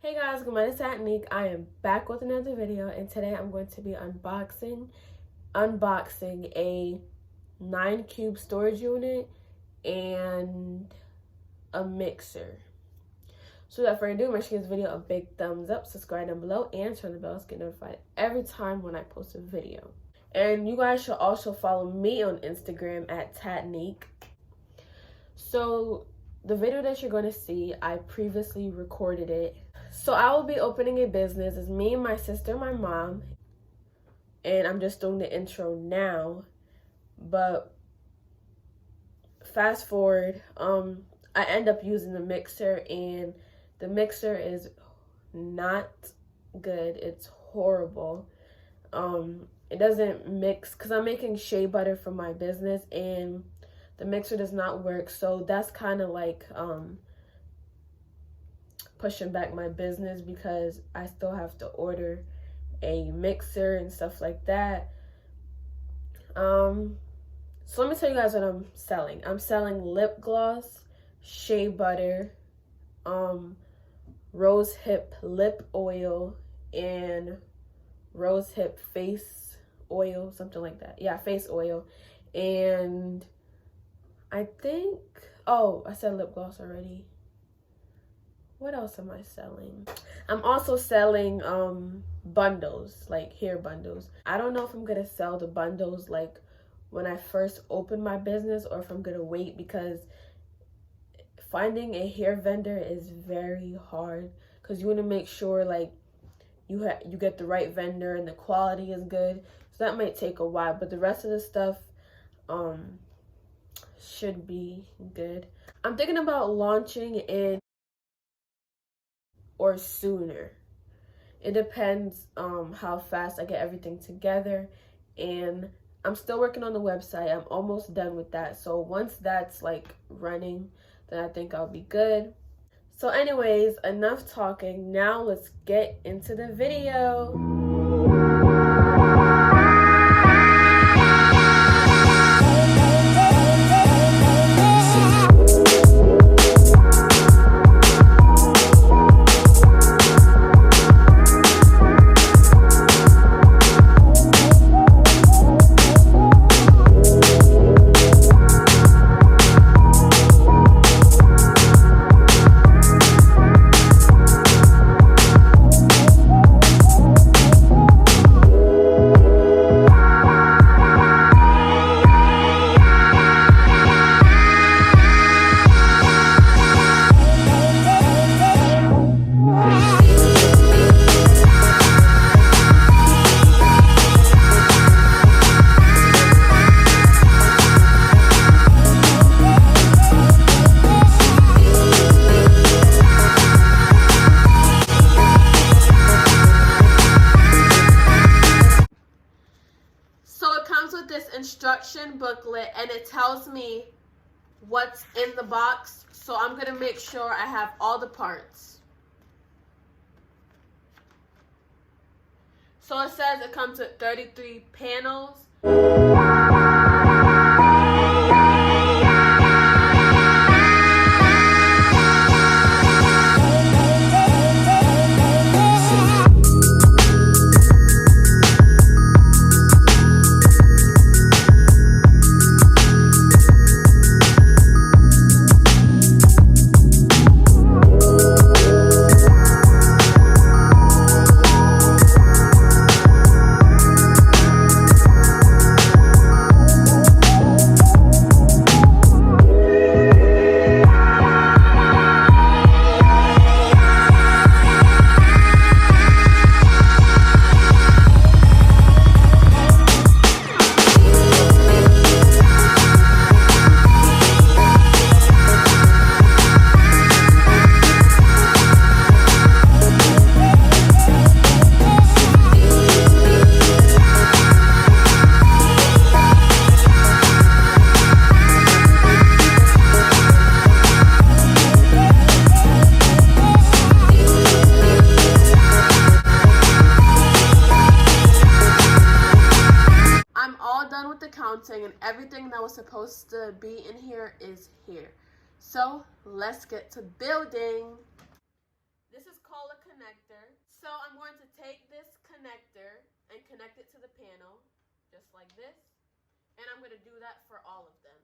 Hey guys, good morning, it's TATnique. I am back with another video, and today I'm going to be unboxing a 9-cube storage unit and a mixer. So without further ado, make sure you give this video a big thumbs up, subscribe down below, and turn the bell to get notified every time when I post a video. And you guys should also follow me on Instagram at TATnique. So the video that you're going to see, I previously recorded it. So I will be opening a business. It's me and my sister, my mom, and I'm just doing the intro now. But fast forward, I end up using the mixer, and the mixer is not good. It's horrible. It doesn't mix because I'm making shea butter for my business, and the mixer does not work. So that's kind of like pushing back my business because I still have to order a mixer and stuff like that. So let me tell you guys what I'm selling. I'm selling lip gloss, shea butter, rose hip lip oil, and rose hip face oil, something like that. Yeah, face oil. And I think, oh, I said lip gloss already. What else am I selling? I'm also selling bundles, like hair bundles. I don't know if I'm gonna sell the bundles like when I first open my business or if I'm gonna wait, because finding a hair vendor is very hard because you want to make sure like you get the right vendor and the quality is good. So that might take a while, but the rest of the stuff should be good. I'm thinking about launching in or sooner. It depends how fast I get everything together, and I'm still working on the website. I'm almost done with that. So once that's like running, then I think I'll be good. So anyways, enough talking. Now let's get into the video. Instruction booklet, and it tells me what's in the box, so I'm gonna make sure I have all the parts. So it says it comes with 33 panels. And everything that was supposed to be in here is here. So let's get to building. This is called a connect. So I'm going to take this connector and connect it to the panel, just like this. And I'm going to do that for all of them.